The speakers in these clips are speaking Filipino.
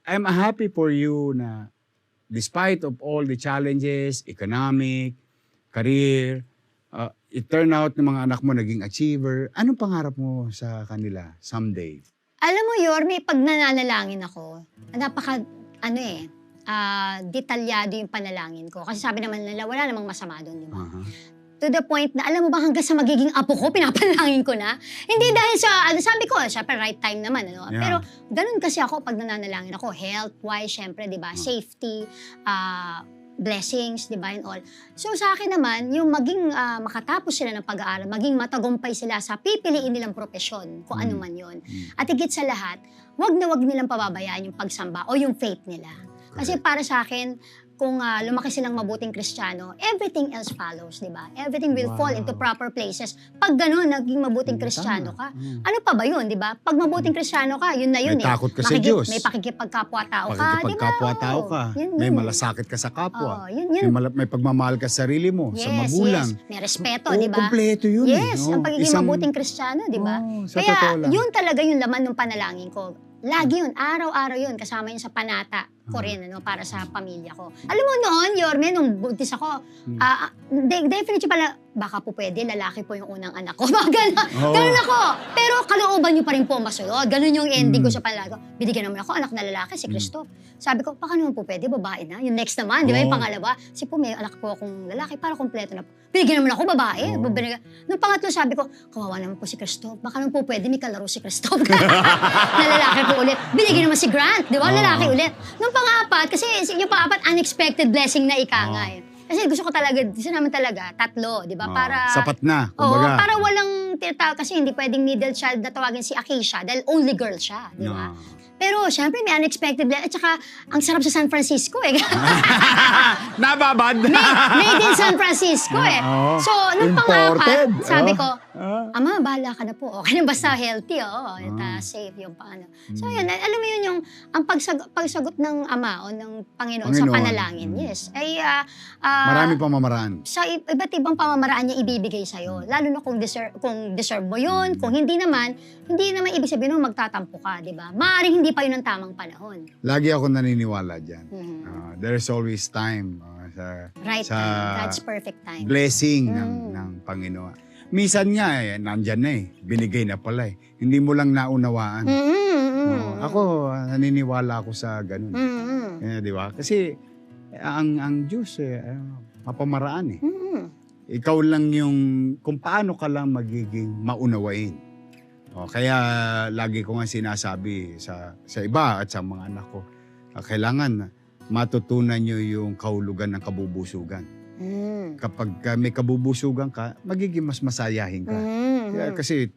I'm happy for you na despite of all the challenges, economic, career, it turned out na mga anak mo naging achiever. Anong pangarap mo sa kanila someday? Alam mo, Yorme, pag nananalangin ako, detalyado yung panalangin ko. Kasi sabi naman nila, wala namang masama doon, di ba? To the point na, alam mo ba, hanggang sa magiging apo ko, pinapanalangin ko na. Hindi dahil sa, sabi ko, syempre, right time naman, ano? Yeah. Pero, ganun kasi ako pag nananalangin ako, health-wise, syempre, di ba? Safety, blessings, di ba, and all. So, sa akin naman, yung maging makatapos sila ng pag-aaral, maging matagumpay sila sa pipiliin nilang propesyon, kung ano man yun. At higit sa lahat, wag na wag nilang pababayaan yung pagsamba o yung faith nila. Kasi para sa akin, kung lumaki silang mabuting Kristiyano, everything else follows, di ba? Everything will fall into proper places. Pag gano'n, naging mabuting Kristiyano ka, ano pa ba yun, di ba? Pag mabuting Kristiyano ka, yun na yun may takot ka sa Diyos. May pakikipagkapwa-tao ka, di ba? Pakikipagkapwa-tao ka. Yun. May malasakit ka sa kapwa. Yun. May pagmamahal ka sa sarili mo, sa magulang. Yes. May respeto, di ba? Kompleto yun. Yes, ang pagiging mabuting Kristiyano, di ba? Kaya yun talaga yung laman ng panalangin ko. Lagi yun, araw-araw yun, kasama yun sa panata ko rin, para sa pamilya ko. Alam mo noon, Yorme, nung buntis ako, definitely pala, baka po pwede, lalaki po yung unang anak ko. Ganun ako. Pero kalooban niyo pa rin po masunod. Ganun yung ending ko sa panalago. Binigyan naman ako, anak na lalaki, si Christoph. Sabi ko, baka naman po pwede, babae na. Yung next naman, di ba, yung pangalawa. Kasi po, may anak po akong lalaki, para kompleto na po. Binigyan naman ako, babae. Nung pangatlo, sabi ko, kawawa naman po si Christoph. Baka naman po pwede, may kalaro si Christoph. Na lalaki po ulit. Binigyan naman si Grant, di ba? Lalaki ulit. Nung pang-apat, kasi yung pang-apat, unexpected blessing na ika nga eh. Kasi gusto ko talaga, gusto namin talaga, 3, di ba? Para sapat na, kumbaga. para walang tinatawag, kasi hindi pwedeng middle child na tawagin si Acacia dahil only girl siya, di ba? Pero syempre may unexpected blessing. At saka, ang sarap sa San Francisco eh. Nababad! Made in San Francisco eh. So, nung pang-apat, sabi ko, Ama, bahala ka na po. Okay na basta healthy, safe yung paano. So yun, alam mo yun yung ang pagsagot ng Ama o ng Panginoon sa panalangin. Yes. Ay, maraming pamamaraan. Sa iba't ibang pamamaraan niya ibibigay sa'yo. Lalo na kung deserve mo yun. Kung hindi naman ibig sabihin mo magtatampo ka, di ba? Maaaring hindi pa yun ang tamang panahon. Lagi ako naniniwala dyan. There's always time Right time. God's perfect time. Blessing ng Panginoon. Minsan nga nandyan na binigay na pala Hindi mo lang naunawaan. Ako, naniniwala ako sa ganun. Di ba? Kasi ang Diyos mapamaraan Ikaw lang yung kung paano ka lang magiging maunawain. Kaya lagi ko nga sinasabi sa iba at sa mga anak ko, kailangan matutunan nyo yung kahulugan ng kabubusugan. Kapag may kabubusugan ka, magiging mas masayahin ka. Kasi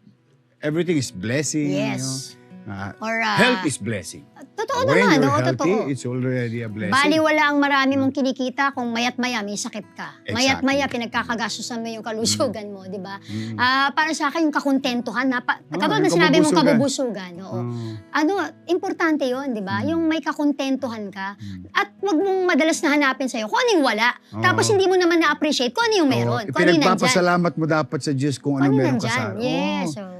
everything is blessing. Yes. Health is blessing. Totoo When naman, you're healthy, totoo. it's already a blessing. Bali, wala ang marami mong kinikita kung mayat-maya may sakit ka. Exactly. Mayat-maya pinagkakagastusan mo yung kalusugan mo, di ba? Para sa akin, yung kakontentuhan, katulad na sinabi mong kabubusugan. Importante yun, di ba? Yung may kakontentuhan ka at wag mong madalas na hanapin sa'yo kung ano yung wala. Tapos hindi mo naman na-appreciate kung ano yung meron. Kung ano yung nandyan. Pinagpapasalamat mo dapat sa Diyos kung ano meron ka sa... Yes, galing.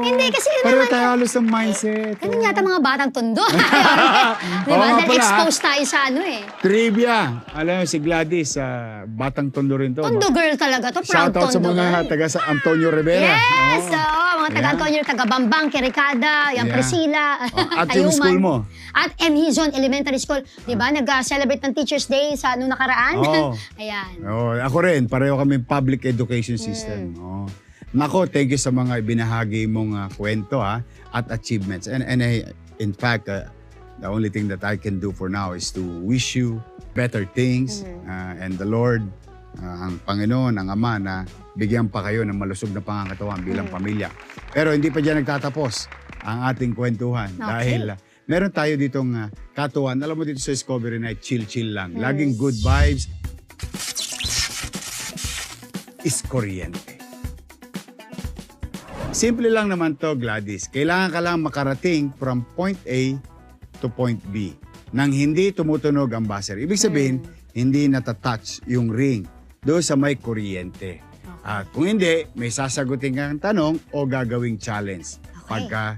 Hindi, kasi yun Pareho naman. tayo halos ng mindset. Ganun yata mga batang tondo. Di ba? Dahil exposed tayo sa Trivia. Alam mo, si Gladys, batang tondo rin to. Tondo girl talaga to. Proud Shoutout sa tondo mga girl. taga Antonio Rivera. Yes! Mga taga Antonio, taga Bambang, Kirikada, Priscilla, At yung school mo? At Hizon Elementary School. Di ba? Nag-celebrate ng Teacher's Day sa noong nakaraan. Ayan. Ako rin. Pareho kami public education system. Nako, thank you sa mga ibinahagi mong kwento at achievements. And in fact, the only thing that I can do for now is to wish you better things. And the Lord, ang Panginoon, ang Ama, na bigyan pa kayo ng malusog na pangangatawan bilang pamilya. Pero hindi pa dyan nagtatapos ang ating kwentuhan. Dahil meron tayo ditong katuwan. Alam mo dito sa Discovery Night, chill-chill lang. Laging good vibes. Is kuryente. Simple lang naman to, Gladys. Kailangan ka lang makarating from point A to point B nang hindi tumutunog ang buzzer. Ibig sabihin, hindi natatouch yung ring doon sa may kuryente. At kung hindi, may sasagutin kang tanong o gagawing challenge pagka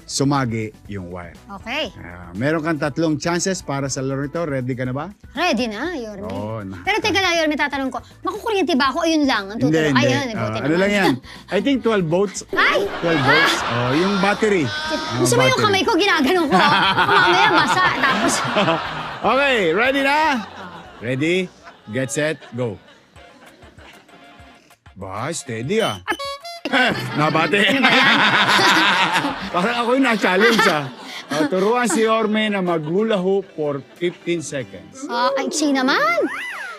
sumagi yung wire. Okay. Meron kang 3 chances para sa laro ito. Ready ka na ba? Ready na, Yorme. Oo. Pero teka lang, Yorme, tatanong ko, makukuryente ba ako? Ayun lang, ang tutulong. Hindi. Ayun, buti Ano lang yan? I think 12 volts. Ay! 12 volts. Yung battery. Gusto mo yung kamay ko, ginaganon ko. Mamaya basa, tapos... Okay, ready na? Ready, get set, go. Ba, steady Nabate. Parang ako yung na-challenge turuan si Yorme na mag-hula hoop for 15 seconds. Ay, naman!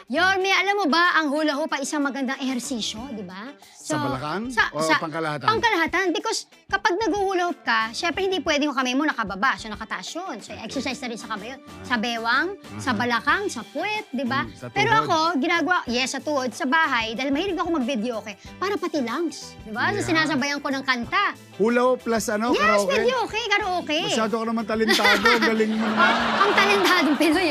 Yorme, alam mo ba, ang hula hoop ay isang magandang ehersisyo, di ba? Sa balakang? O pangkalahatan? Pangkalahatan. Because kapag nag-hula hoop ka, syempre hindi pwede yung kamay mo nakababa. So nakataas yun. So exercise na rin sa kamay yun. Sa bewang, sa balakang, sa puwet, di ba? Sa tuhod. Pero ako, ginagawa, sa tuhod, sa bahay, dahil mahilig ako mag-video, para pati lungs. Di ba? So sinasabayan ko ng kanta. Hula hoop plus Yes, karaoke? video, karaoke. Masyado ka naman talentado. Galing mo naman. Ang talentadong Pinoy,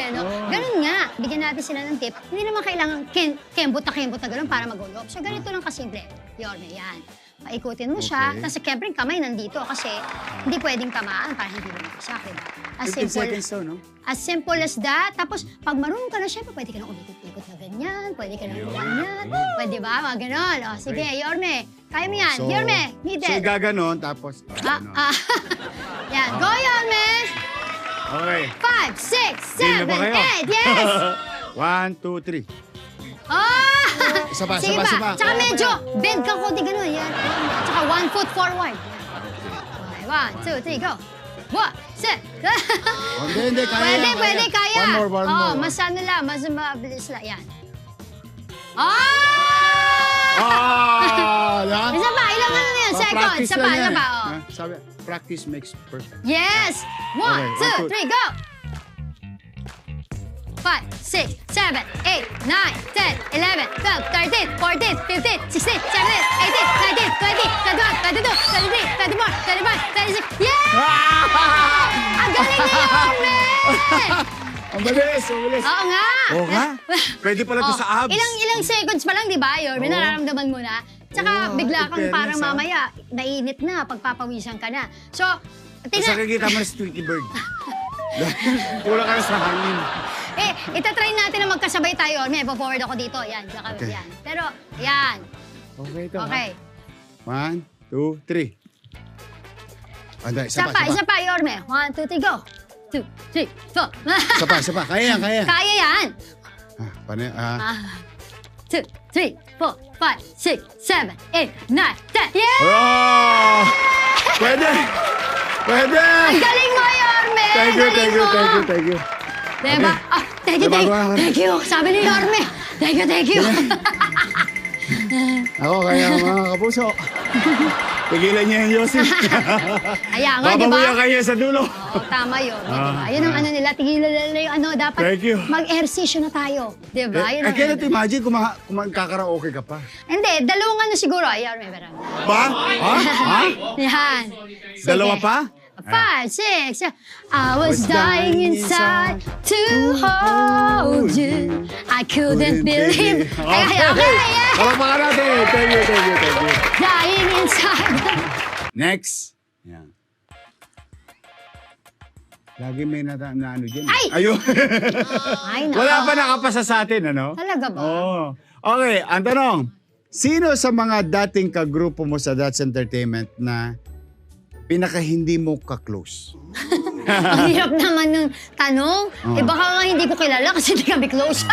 Ganun nga. Bigyan natin sila ng tip. Hindi naman kailangan kembot na ganun para mag-hula hoop. So ganito lang kasimple. Yorme, yan. Paikutin mo siya. Okay. Tapos siyempre yung kamay nandito kasi hindi pwedeng tamaan para hindi bumagsak, diba? 15 seconds to, no? As simple as that. Tapos pag marunong ka na, siyempre pwede ka na umikot-ikot na ganyan. Pwede ka na ganyan. Pwede ba? Mga ganon. Sige, Yorme. Kaya mo yan. Yorme, middle. So gaganon, tapos... Yan. Go, Yorme! Okay. 5, 6, Game na ba 7, kayo? 8. Yes! 1, 2, 3. Isa pa, Sige isa pa, ba? isa pa. Tsaka medyo bend ka konti ganun. Yan. Tsaka 1 foot forward. Yan. Okay, 1, 2, 3, go. 1, 2. Hindi, kaya. Pwede, kaya. One more. Mas ano lang, mas mabilis lang. Yan. Yan. Isa pa, ilang ano na yan? Seconds. Practice Isa pa, lang isa yan. pa. Sabi, practice makes perfect. Yes! 1, Okay, 2, 3, go! 5, 6, 7, 8, 9, 10, 11, 12, 13, 14, 15, 16, 17, 18, 19, 20, 21, 22, 23, 24, 25, 26. Yeah! Ang galing ni Yorme! Ang bilis, ang bilis. Oo nga! Oo nga? Pwede pala to sa abs. Ilang seconds pa lang, di ba, Yorme? Nararamdaman mo na. Tsaka bigla kang in parang fairness, mamaya, nainit na, pagpapawisan ka na. So, Tapos nakikita mo na si Tweety Bird. Kulang ka na sa hangin. itatry natin na magkasabay tayo. May forward ako dito. Yan, Okay. yan. Pero, yan. Okay ito. Okay. 1, 2, 3. Anda, isa pa. Isa pa, Yorme. 1, 2, 3, go. 2, 3, 4. Isa pa. Kaya yan, kaya. Kaya yan. Paano yan? 2, 3, 4, 5, 6, 7, 8, 9, 10. Yeah! Oh! Pwede! Pwede! Ang galing mo, Yorme! Thank you. Diba? Thank you. Sabi ni Yorme. Thank you. Ako, kaya mga kapuso. Pigilan niya yung Yossi. Kaya nga, di ba? Bababuya kayo sa dulo. Oo, tama yun. Diba? Yun ang ano nila, tigilan nila yung ano, dapat Thank you. mag-ehersisyo na tayo. Diba? Yun I ang cannot imagine kung magkakaraoke ka pa. Hindi, dalawang ano siguro. Ayan, may meron. Ba? Ha? Yan. Sige. Dalawa pa? 5, 6, 7. I was dying inside to hold you. I couldn't believe. Okay, yeah. Palakpakan natin. Thank you. Dying inside. Next. Yan. Lagi may na ano dyan. Ay! Ayun. Ay, nako. Wala pa nakapasa sa atin, ano? Talaga ba? Oo. Okay, ang tanong. Sino sa mga dating kagrupo mo sa That's Entertainment na pinaka hindi mo ka-close? Ang hirap naman ng tanong. Baka nga hindi ko kilala kasi hindi kami close.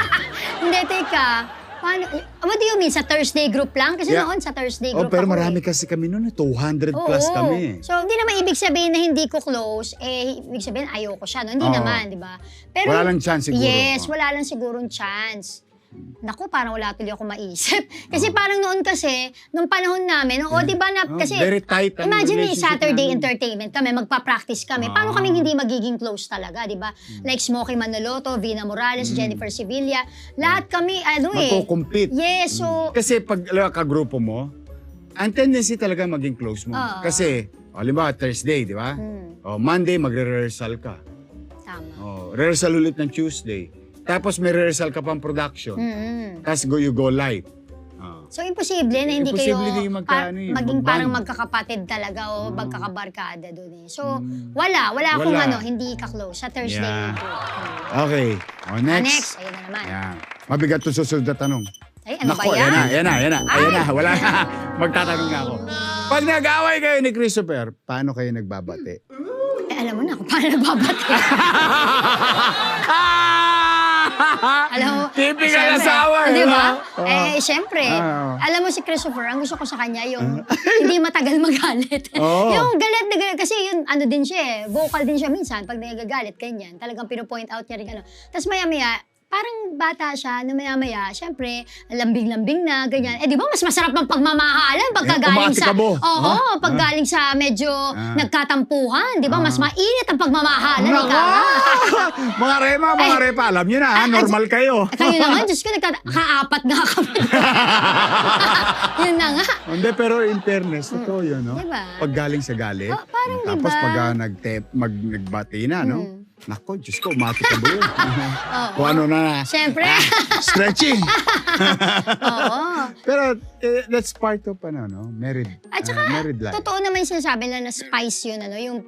Hindi, teka. Paano? What do you mean? Sa Thursday group lang? Kasi noon sa Thursday group pero ako marami kasi kami noon. 200 plus Oo. kami. So, hindi naman ibig sabihin na hindi ko close, ibig sabihin ayoko siya. No? Hindi naman, di ba? Pero, Wala lang chance siguro. Yes, wala lang sigurong chance. Naku, parang wala tuloy ako maisip. Kasi parang noon kasi, nung panahon namin, di ba na, kasi, very tight ang imagine may relationship Saturday namin. entertainment kami, magpa-practice kami. Paano kami hindi magiging close talaga, di ba? Like Smokey Manaloto, Vina Morales, Jennifer Sevilla, lahat kami, Magko-compete. Yes, so, Kasi pag kagrupo mo, ang tendency talaga maging close mo. Kasi, halimbawa, Thursday, di ba? Monday, magre-rehearsal ka. tama. Rehearsal ulit ng Tuesday. Tapos may rehearsal ka pang production. Tapos you go live. So, imposible na hindi kayo Imposible din maging parang magkakapatid talaga o magkakabarkada doon eh. So, wala akong hindi ka-close sa Thursday night. Okay. O, next. Next, ayun na naman. Yan. Mabigat to susunod na tanong. Ay, ano Nako, ba yan? Ayan na. Wala na. Magtatanong na ako. Pag nag-away kayo ni Christopher, paano kayo nagbabate? Alam mo na kung paano nagbabate. Alam mo, typical asawa. Di ba? Siyempre, alam mo si Christopher, ang gusto ko sa kanya, yung hindi matagal magalit. Yung galit na galit, kasi yun, ano din siya eh, vocal din siya minsan, pag nagagalit, ganyan, talagang pinopoint out niya rin, ano. Tapos maya-maya, parang bata siya, no maya-maya, syempre, lambing-lambing na, ganyan. Eh, di ba, mas masarap ang pagmamahalan pagkagaling sa... paggaling sa medyo nagkatampuhan, di ba? Mas mainit ang pagmamahalan. Mga repa, alam nyo na, normal kayo. Kayo naman, Diyos ko, kaapat nga kami. Yun na nga. Hindi, pero in fairness, totoo yun, no? Diba? Paggaling sa galit. Parang tapos diba? pag nagbati na, no? Nako, Diyos ko, umatikabo yun. Kung ano na. Siyempre. Stretching. Oo. Pero that's part of married, At saka, married life. totoo naman yung sinasabi na spice yun, yung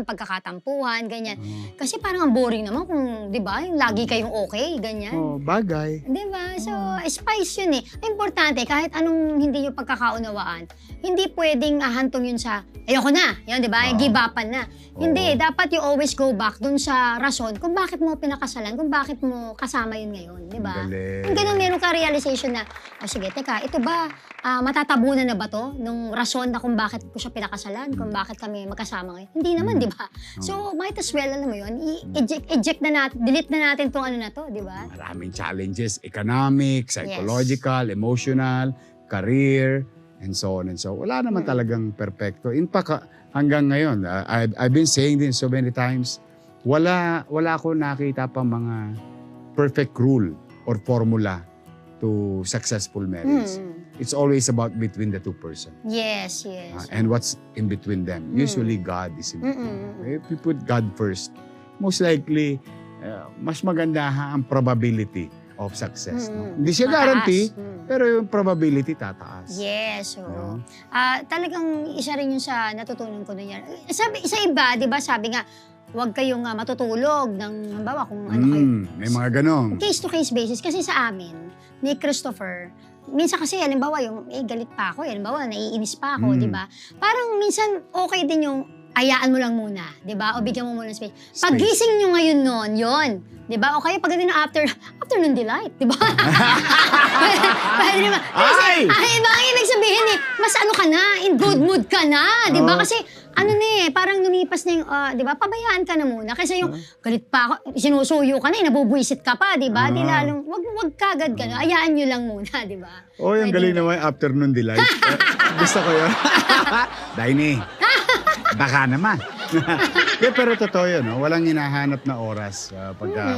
pagkakatampuhan, ganyan. Kasi parang ang boring naman kung, di ba, yung lagi kayong okay, ganyan. Bagay. Di ba? So, spice yun eh. Importante, kahit anong hindi yung pagkakaunawaan, hindi pwedeng ahantong yun sa, ayoko na, yun, di ba? Give upan na. Hindi, dapat you always go back dun sa rason kung bakit mo pinakasalan, kung bakit mo kasama yun ngayon, di ba? Kung ganun meron ka realization na, sige, teka, ito ba, matatabunan na ba to? Nung rason na kung bakit ko siya pinakasalan, kung bakit kami magkasama ngayon? Hindi naman, di ba? So, might as well, alam mo yun, eject na natin, delete na natin tong ano na to, di ba? Maraming challenges, economic, psychological, emotional, career, and so on and so. Wala naman talagang perfecto. In fact, hanggang ngayon, I've been saying this so many times, wala ako nakita pa mga perfect rule or formula to successful marriage. It's always about between the two person. Yes. And what's in between them. Usually, God is in between. If you put God first, most likely, mas maganda ang probability of success. No? Hindi siya guarantee, pero yung probability tataas. Yes. Talagang isa rin yung sa natutunan ko na yan. Sa iba, di ba, sabi nga, huwag kayong matutulog ng, halimbawa, kung ano kayo. May mga ganon. Case-to-case basis. Kasi sa amin, ni Christopher, minsan kasi, halimbawa, yung, galit pa ako, halimbawa, naiinis pa ako, di ba? Parang minsan, okay din yung, ayaan mo lang muna, di ba? O bigyan mo muna ng space. Paggising nyo ngayon noon, yun. Di ba? O kaya pagdating ng afternoon delight, di ba? Pwede naman. Kasi, baka ibig sabihin mas ano ka na, in good mood ka na, di ba? Kasi, parang lumipas na yung, di ba? Pabayaan ka na muna. Kasi yung, galit pa ako, sinusuyo ka na, nabubuisit ka pa, di ba? Di lalong, wag kagad ka na, ayaan nyo lang muna, di ba? Ang galing naman yung afternoon delight. Gusto ko yun. Daini. Baka naman. Pero totoo yun, no? Walang hinahanap na oras pagka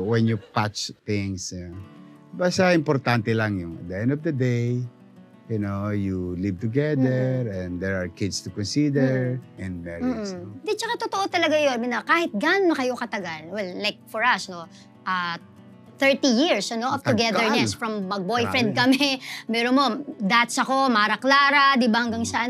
when you patch things. Basta importante lang yung at the end of the day, you live together and there are kids to consider and marriage. No? Di, tsaka totoo talaga yun, na kahit gaano kayo katagal, well, like for us, 30 years of togetherness. From mag-boyfriend kami, meron mo, that's ako, Mara Clara, di ba, hanggang sa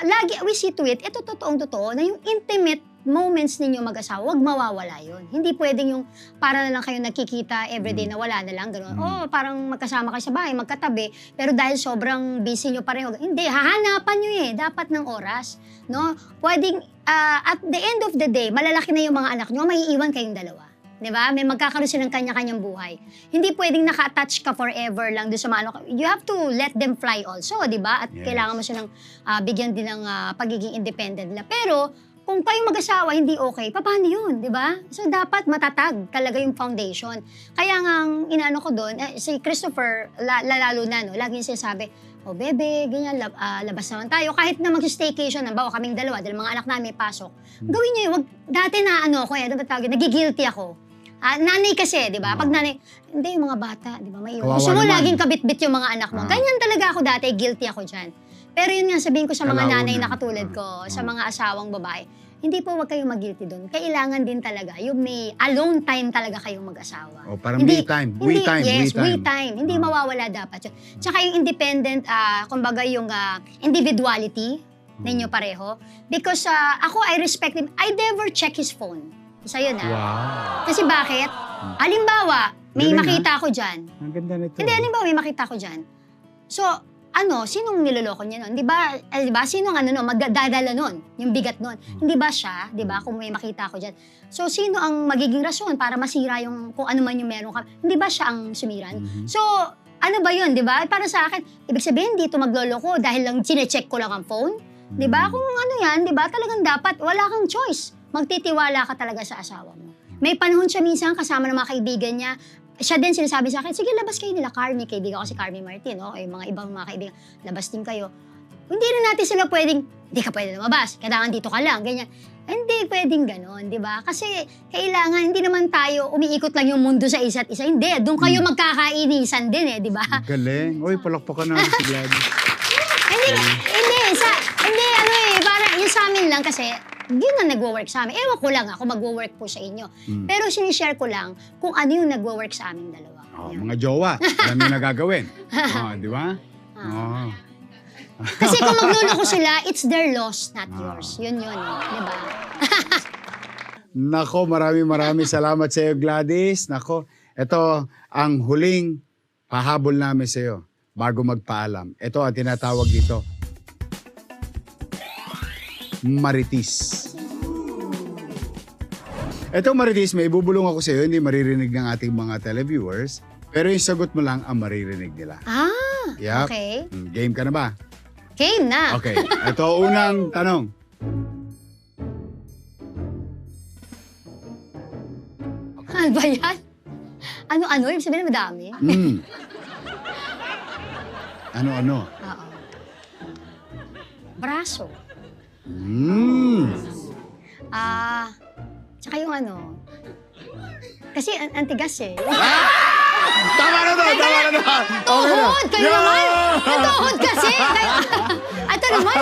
lagi, we see to it, ito totoong-totoo, na yung intimate moments ninyo mag-asawa, wag mawawala yun. Hindi pwedeng yung para na lang kayo nakikita everyday na wala na lang, gano'n. Parang magkasama kayo sa bahay, magkatabi, pero dahil sobrang busy nyo pareho, hindi, hahanapan nyo dapat ng oras. No? Pwedeng, at the end of the day, malalaki na yung mga anak nyo, may iiwan kayong dalawa. Diba? May magkakaroon silang kanya-kanyang buhay. Hindi pwedeng naka-attach ka forever lang doon sa mga You have to let them fly also, diba? At kailangan mo silang bigyan din ng pagiging independent nila. Pero, kung kayong mag-asawa hindi okay, paano yun, diba? So, dapat matatag talaga yung foundation. Kaya nga, inaano ko doon, si Christopher, lalo na, laging sinasabi, bebe, ganyan, labas naman tayo. Kahit na mag-staycation, bawa kaming dalawa, dahil mga anak namin may pasok. Gawin niyo yun. Dati na, nagigilty ako. Nanay kasi, di ba? Pag nanay, hindi yung mga bata, di ba? May gusto mo laging kabit-bit yung mga anak mo. Ganyan talaga ako dati, guilty ako dyan. Pero yun nga, sabihin ko sa mga nanay na katulad ko, sa mga asawang babae, hindi po wag kayong mag-guilty doon. Kailangan din talaga yung may alone time talaga kayong mag-asawa. O, parang me time. We time. Yes, we time. Hindi mawawala dapat yun. Tsaka yung independent, kumbaga yung individuality ninyo pareho. Because ako, I respect him. I never check his phone. Isa yun Wow. Kasi bakit? Halimbawa, may Galing, makita ko dyan. Ang ganda nito. Hindi, halimbawa, may makita ko dyan. So, sinong niloloko niya nun? Di ba, sinong magdadala nun? Yung bigat nun. Hindi ba siya? Di ba? Kung may makita ko dyan. So, sino ang magiging rason para masira yung, kung ano man yung meron ka? Hindi ba siya ang sumiran? So, ano ba yun, di ba? Para sa akin, ibig sabihin, dito magloloko dahil lang sinecheck ko lang ang phone. Di ba? Kung ano yan, di ba? Talagang dapat, wala kang choice. Magtitiwala ka talaga sa asawa mo. May panahon siya minsan kasama ng mga kaibigan niya. Siya din sinasabi sa akin, sige, labas kayo nila Carmi. Kaibigan ko si Carmi Martin, o yung mga ibang mga kaibigan. Labas din kayo. Hindi rin natin sila pwedeng, hindi ka pwede lumabas. Kailangan dito ka lang, ganyan. Hindi pwedeng ganon, di ba? Kasi kailangan, hindi naman tayo umiikot lang yung mundo sa isa't isa. Hindi, doon kayo magkakainisan din di ba? Galing. Uy, palakpakan natin si Gladys. Parang yung sa amin lang kasi, yun ang nagwo-work sa amin. Ewan ko lang ako magwo-work po sa inyo. Pero sinishare ko lang kung ano yung nagwo-work sa aming dalawa. Mga jowa, alam nyo na gagawin. Di ba? Kasi kung magluloko sila, it's their loss, not yours. Yun, di ba? Nako, maraming salamat sa iyo, Gladys. Nako, ito ang huling pahabol namin sa iyo bago magpaalam. Ito ang tinatawag dito, Marites. Ito, Marites, may ibubulong ako sa iyo, hindi maririnig ng ating mga televiewers, pero yung sagot mo lang ang maririnig nila. Yep. Okay. Game ka na ba? Game na. Okay. Ito, unang tanong. Ano ba yan? Ano? Ibig sabihin na madami? Ano? Oo. Braso. Tsaka yung kasi ang tigas Tama na to! Tuhod! Kayo naman! Tuhod kasi! Ito naman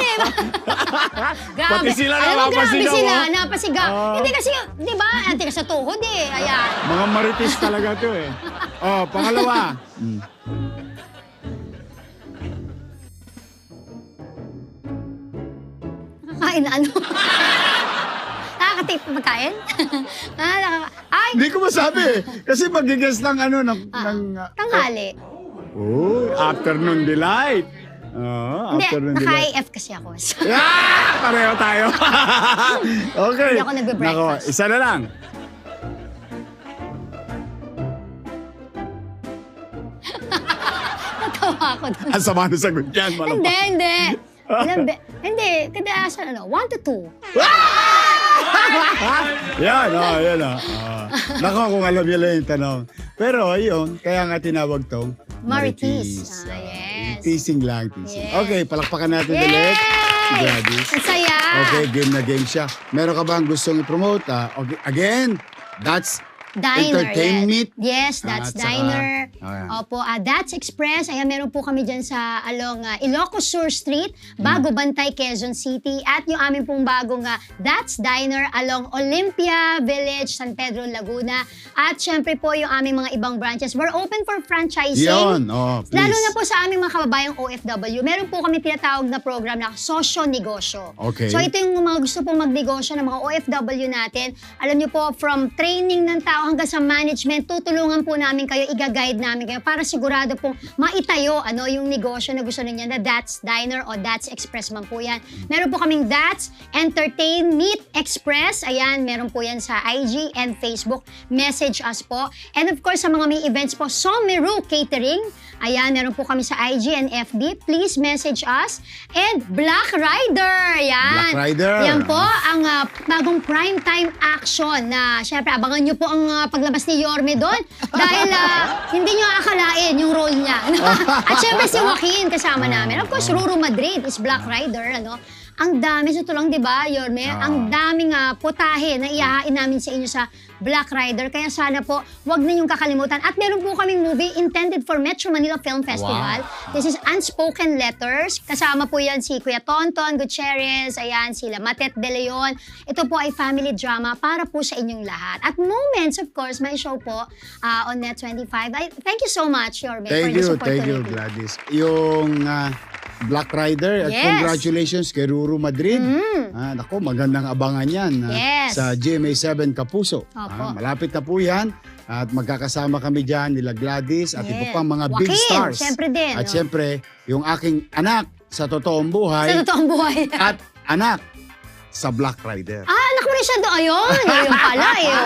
Grabe. Pati sila Alam mo, napapasigaw, grabe sila. Napasigaw. Hindi kasi, di ba? Ang tigas sa tuhod Ayan. Mga Marites talaga to pangalawa. Nakakain na Nakakatip pagkain? Ay! Hindi ko masabi kasi magigas ng Tanghali. Afternoon delight. Afternoon Hindi, delight. naka-IF kasi ako. Pareho tayo. Okay. Hindi ako nagbe-breakfast. Isa na lang. Natawa ako doon. Ang sama na sagot yan. Hindi. Hindi, kadalasan 1 to 2. Yan. Nako, kung alam niyo lang yung tanong. Pero ayun, kaya nga tinawag tong Marites. Yes. Teasing lang. Yes. Okay, palakpakan natin ulit. Gladys. Ang saya. Okay, game na game siya. Meron ka bang gustong i-promote? Okay, again, that's Diner. Entertainment. Yes, that's At saka, Diner. ayan. Opo, That's Express. Ayan, meron po kami dyan sa along Ilocos Sur Street, Bago Bantay, Quezon City. At yung aming pong bagong That's Diner along Olympia Village, San Pedro, Laguna. At syempre po yung aming mga ibang branches. We're open for franchising. Yun, please. Lalo na po sa aming mga kababayang OFW. Meron po kami tinatawag na program na Sosyo-Negosyo. Okay. So ito yung mga gusto pong magnegosyo ng mga OFW natin. Alam niyo po, from training ng tao hanggang sa management, tutulungan po namin kayo, i-guide namin kayo para sigurado pong maitayo yung negosyo na gusto ninyo na That's Diner o That's Express man po yan. Meron po kaming That's Entertain Meet Express. Ayan, meron po yan sa IG and Facebook. Message us po. And of course, sa mga may events po, Someru Catering. Ayan, meron po kami sa IG and FB. Please message us. And Black Rider. Ayan. Black Rider. Yan po ang bagong primetime action na syempre abangan nyo po ang paglabas ni Yorme doon dahil hindi nyo akalain yung role niya. At syempre si Joaquin kasama namin. Of course, Ruru Madrid is Black Rider. ang dami, so ito lang, di ba, Yorme? Ang daming putahe na ihahain namin sa inyo sa Black Rider. Kaya sana po, wag ninyong kakalimutan. At meron po kaming movie intended for Metro Manila Film Festival. Wow. This is Unspoken Letters. Kasama po yan si Kuya Tonton Gutierrez, ayan, sila Matet De Leon. Ito po ay family drama para po sa inyong lahat. At Moments, of course, may show po on Net25. Thank you so much, Yorme, for this opportunity. Thank you, Gladys. Yung Black Rider, at Yes. congratulations kay Ruru Madrid. Naku, magandang abangan yan Yes. sa GMA7 Kapuso. Opo. Malapit na po yan. At magkakasama kami dyan, nila Gladys at Yes. iba pang mga big Joaquin, stars. syempre din, At no? syempre, yung aking anak sa totoong buhay Sa totoong buhay. at anak sa Black Rider. Anak mo rin siya doon. Ayun, ayun pala eh.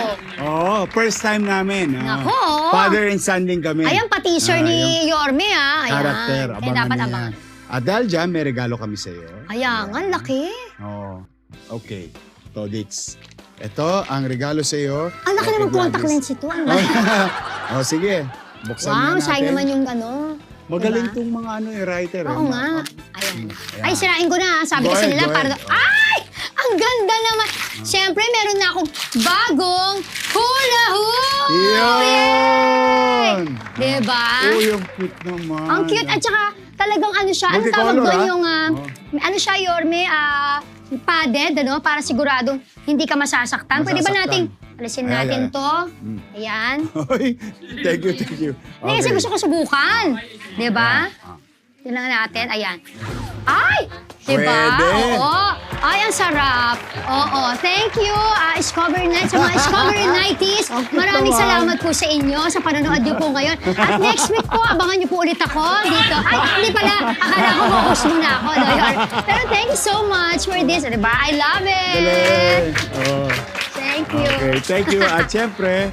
First time namin. Nako. Father and son din kami. Ayan, pa-teaser ni Yorme, Ayan. Karakter, Kaya abangan dapat niya. abangan. At dahil dyan, may regalo kami sa iyo. Ayan, ang laki. Okay. Todits. Ito, ang regalo sa iyo. Ang laki naman contact lens ito. Ang laki. Sige. Buksan Wow, na natin. sayang naman yung ano. Magaling diba? tong mga writer. Oo nga. Ayan. Ayan. Ay, sirain ko na. Sabi Go kasi ahead, nila go para... ahead. Ay! Ang ganda naman. Siyempre, meron na akong bagong hula hoop! Yun! Diba? Oh, yung cute naman. Ang cute. At saka, talagang ano siya, ang Multicolor, tawag doon ah. yung, Oh. ano siya, Yorme, padded, ano, para siguradong hindi ka masasaktan. Pwede ba Masasaktan. nating alisin Ayan, natin ayan. to? Ayan. Oy, thank you. Hindi, kasi gusto ko subukan. Diba? Ayan. Tingnan natin. Ayan. Ay! Diba? Pwede. Oo. Ay, ang sarap. Oo. Thank you, Discovery Night. Sa mga Discovery Nighties, maraming naman. salamat po sa inyo sa panonood niyo po ngayon. At next week po, abangan niyo po ulit ako dito. Ay, hindi pala. Akala ko host muna ako. No? Pero thank you so much for this. Diba? I love it. Galing. Oh. Thank you. Okay, thank you. At syempre,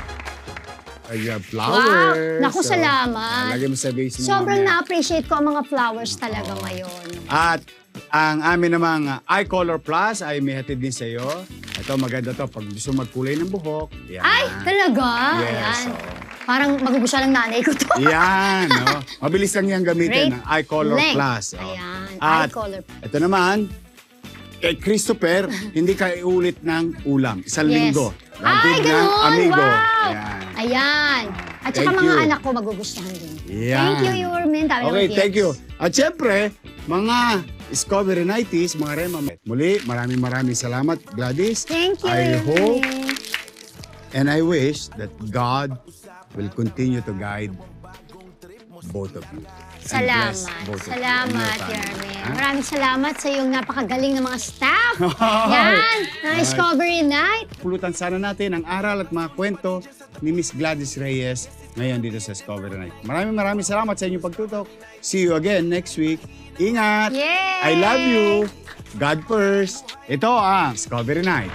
ayan, flowers. Wow. Naku, salamat. Lagay mo sa base mo. Sobrang mamaya. na-appreciate ko ang mga flowers talaga ngayon. At ang amin namang Eye Color Plus ay may hatid din sa iyo. Ito, maganda to. Pag gusto magkulay ng buhok. Yan. Ay, talaga? Yes, Ayan. oo. Parang magugustuhan ng nanay ko to. Yan, no? Mabilis lang yan gamitin. Great Eye Color length. Plus. oh. Ayan, At eye color. ito naman, kay Christopher, hindi ka iulit ng ulam. Isang Yes. linggo. Ay, Hatid ng ganun! Amigo. Wow! Ayan. Ayan. At saka Thank mga you. anak ko magugustuhan din. Yan. Thank you, Yormin. Dami Okay, naman thank gifts. you. At syempre, mga Discovery Nighties, mga Rema. Muli, maraming salamat, Gladys. Thank you, I hope Yormin. and I wish that God will continue to guide both of you. And bless Salamat. both of you and Salamat, your family. Yormin. Ha? Maraming salamat sa iyong napakagaling na mga staff. Yan, ng Discovery Night. Pulutan sana natin ang aral at mga kwento ni Miss Gladys Reyes ngayon dito sa Discovery Night. Maraming salamat sa inyong pagtutok. See you again next week. Ingat! Yay! I love you! God first! Ito ang Discovery Night.